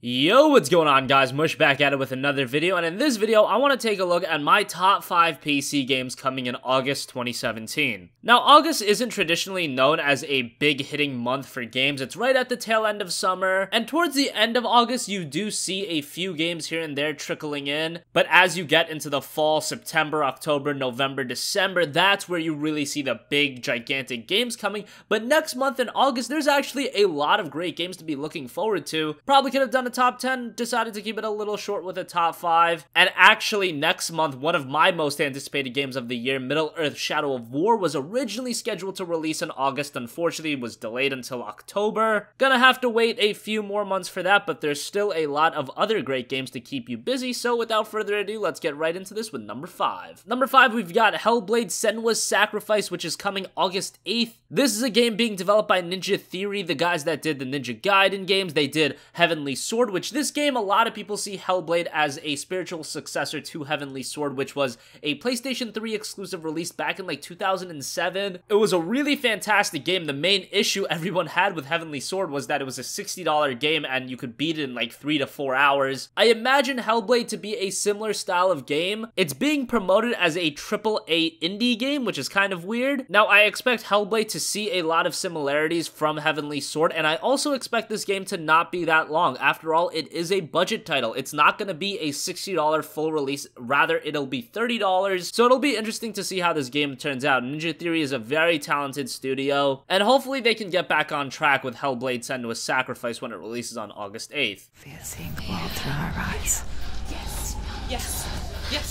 Yo, what's going on guys? Mush back at it with another video, and in this video I want to take a look at my top 5 PC games coming in August 2017. Now, August isn't traditionally known as a big hitting month for games. It's right at the tail end of summer, and towards the end of August you do see a few games here and there trickling in, but as you get into the fall, September, October, November, December, that's where you really see the big gigantic games coming. But next month in August, there's actually a lot of great games to be looking forward to. Probably could have done a top 10, decided to keep it a little short with a top 5. And actually next month, one of my most anticipated games of the year, Middle-earth: Shadow of War, was originally scheduled to release in August. Unfortunately, it was delayed until October. Gonna have to wait a few more months for that, but there's still a lot of other great games to keep you busy. So without further ado, let's get right into this with number 5. Number 5, we've got Hellblade: Senua's Sacrifice, which is coming August 8th. This is a game being developed by Ninja Theory, the guys that did the Ninja Gaiden games. They did Heavenly Sword, which this game, a lot of people see Hellblade as a spiritual successor to Heavenly Sword, which was a PlayStation 3 exclusive released back in like 2007. It was a really fantastic game. The main issue everyone had with Heavenly Sword was that it was a $60 game and you could beat it in like 3 to 4 hours. I imagine Hellblade to be a similar style of game. It's being promoted as a AAA indie game, which is kind of weird. Now, I expect Hellblade to see a lot of similarities from Heavenly Sword, and I also expect this game to not be that long. After all, it is a budget title. It's not going to be a $60 full release, rather it'll be $30, so it'll be interesting to see how this game turns out. Ninja Theory is a very talented studio, and hopefully they can get back on track with Hellblade: Senua's Sacrifice when it releases on August 8th. Fear seeing the world through her eyes. Yes,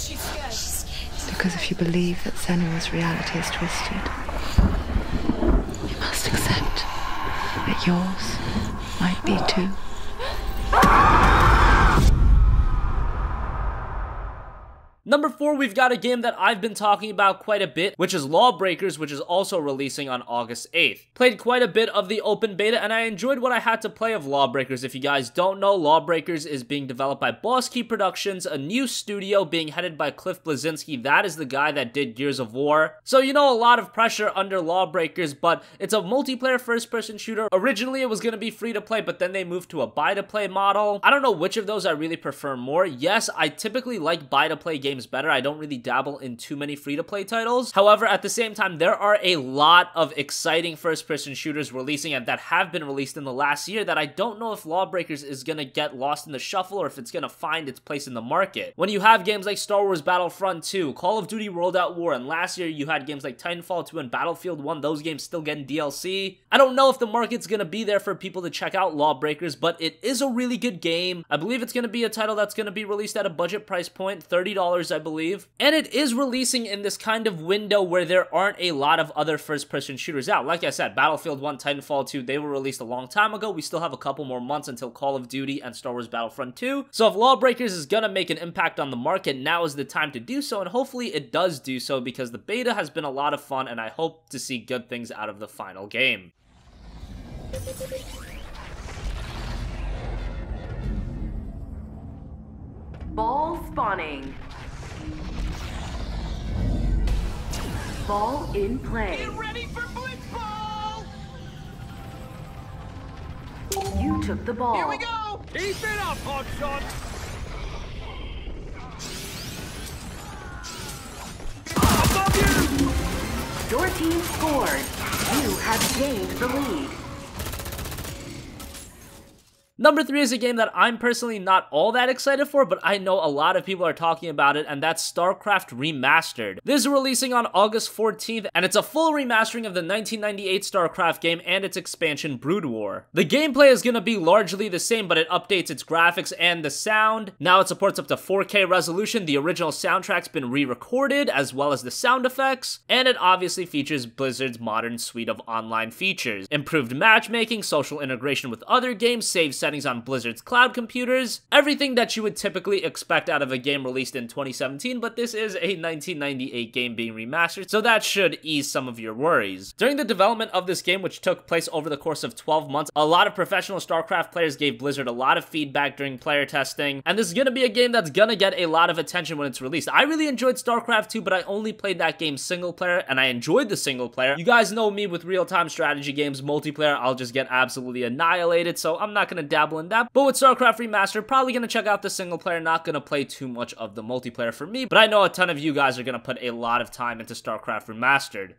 she's scared. Because if you believe that Senua's reality is twisted, you must accept that yours might be too. Number 4, we've got a game that I've been talking about quite a bit, which is LawBreakers, which is also releasing on August 8th. Played quite a bit of the open beta, and I enjoyed what I had to play of LawBreakers. If you guys don't know, LawBreakers is being developed by Boss Key Productions, a new studio being headed by Cliff Bleszinski. That is the guy that did Gears of War. So, you know, a lot of pressure under LawBreakers, but it's a multiplayer first-person shooter. Originally, it was going to be free-to-play, but then they moved to a buy-to-play model. I don't know which of those I really prefer more. Yes, I typically like buy-to-play games better. I don't really dabble in too many free-to-play titles. However, at the same time, there are a lot of exciting first-person shooters releasing and that have been released in the last year that I don't know if LawBreakers is gonna get lost in the shuffle or if it's gonna find its place in the market. When you have games like Star Wars Battlefront 2, Call of Duty World at War, and last year you had games like Titanfall 2 and Battlefield 1, those games still getting DLC. I don't know if the market's gonna be there for people to check out LawBreakers, but it is a really good game. I believe it's gonna be a title that's gonna be released at a budget price point, $30 I believe. And it is releasing in this kind of window where there aren't a lot of other first-person shooters out. Like I said, Battlefield 1, Titanfall 2, they were released a long time ago. We still have a couple more months until Call of Duty and Star Wars Battlefront 2. So if LawBreakers is gonna make an impact on the market, now is the time to do so, and hopefully it does do so because the beta has been a lot of fun and I hope to see good things out of the final game. Ball spawning. Ball in play. Get ready for blitzball! You took the ball. Here we go! Keep it up, hotshot! Above you! Your team scored. You have gained the lead. Number 3 is a game that I'm personally not all that excited for, but I know a lot of people are talking about it, and that's StarCraft Remastered. This is releasing on August 14th, and it's a full remastering of the 1998 StarCraft game and its expansion Brood War. The gameplay is going to be largely the same, but it updates its graphics and the sound. Now it supports up to 4K resolution, the original soundtrack's been re-recorded, as well as the sound effects, and it obviously features Blizzard's modern suite of online features. Improved matchmaking, social integration with other games, save settings on Blizzard's cloud computers, everything that you would typically expect out of a game released in 2017, but this is a 1998 game being remastered, so that should ease some of your worries. During the development of this game, which took place over the course of 12 months, a lot of professional StarCraft players gave Blizzard a lot of feedback during player testing, and this is gonna be a game that's gonna get a lot of attention when it's released. I really enjoyed StarCraft 2, but I only played that game single player, and I enjoyed the single player. You guys know me with real-time strategy games, multiplayer, I'll just get absolutely annihilated, so I'm not gonna dabble in that. But with StarCraft Remastered, probably gonna check out the single player, not gonna play too much of the multiplayer for me, but I know a ton of you guys are gonna put a lot of time into StarCraft Remastered.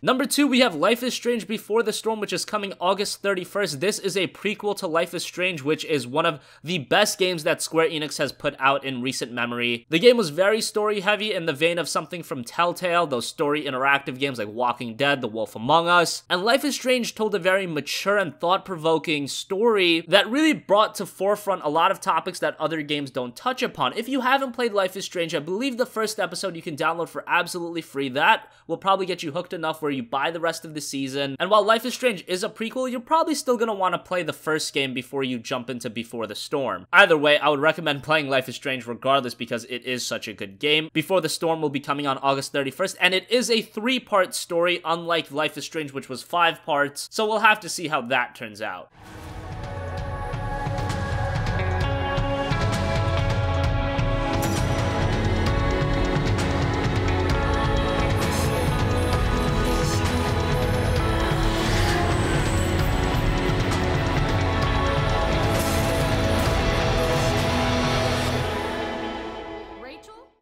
Number 2, we have Life is Strange Before the Storm, which is coming August 31st. This is a prequel to Life is Strange, which is one of the best games that Square Enix has put out in recent memory. The game was very story-heavy in the vein of something from Telltale, those story interactive games like Walking Dead, The Wolf Among Us. And Life is Strange told a very mature and thought-provoking story that really brought to forefront a lot of topics that other games don't touch upon. If you haven't played Life is Strange, I believe the first episode you can download for absolutely free. That will probably get you hooked enough where you buy the rest of the season. And while Life is Strange is a prequel, you're probably still gonna want to play the first game before you jump into Before the Storm. Either way, I would recommend playing Life is Strange regardless because it is such a good game. Before the Storm will be coming on August 31st, and it is a 3-part story, unlike Life is Strange, which was 5 parts, so we'll have to see how that turns out.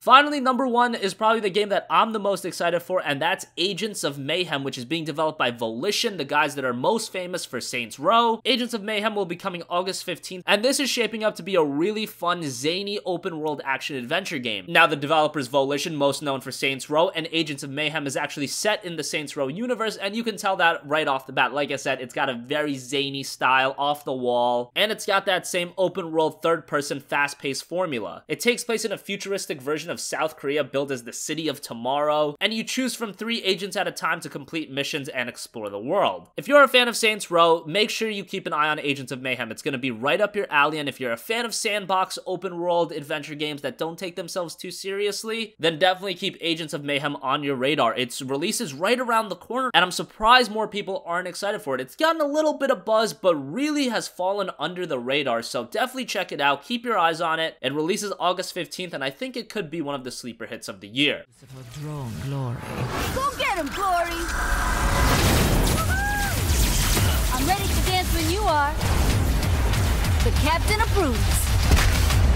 Finally, number 1 is probably the game that I'm the most excited for, and that's Agents of Mayhem, which is being developed by Volition, the guys that are most famous for Saints Row. Agents of Mayhem will be coming August 15th, and this is shaping up to be a really fun, zany, open-world action-adventure game. Now, the developers Volition, most known for Saints Row, and Agents of Mayhem is actually set in the Saints Row universe, and you can tell that right off the bat. Like I said, it's got a very zany style, off the wall, and it's got that same open-world, third-person, fast-paced formula. It takes place in a futuristic version of South Korea built as the City of Tomorrow, and you choose from 3 agents at a time to complete missions and explore the world. If you're a fan of Saints Row, make sure you keep an eye on Agents of Mayhem. It's going to be right up your alley, and if you're a fan of sandbox, open-world adventure games that don't take themselves too seriously, then definitely keep Agents of Mayhem on your radar. Its release is right around the corner, and I'm surprised more people aren't excited for it. It's gotten a little bit of buzz, but really has fallen under the radar, so definitely check it out. Keep your eyes on it. It releases August 15th, and I think it could be one of the sleeper hits of the year. Drone glory. Go get him, Glory! I'm ready to dance when you are. The captain approves.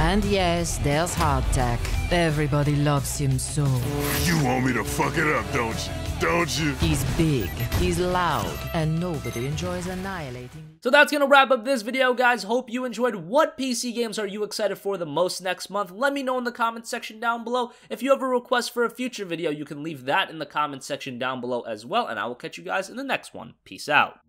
And yes, there's Hardtack. Everybody loves him so. You want me to fuck it up, don't you? Don't you? He's big, he's loud, and nobody enjoys annihilating. So that's gonna wrap up this video, guys. Hope you enjoyed. What PC games are you excited for the most next month? Let me know in the comment section down below. If you have a request for a future video, you can leave that in the comment section down below as well, and I will catch you guys in the next one. Peace out.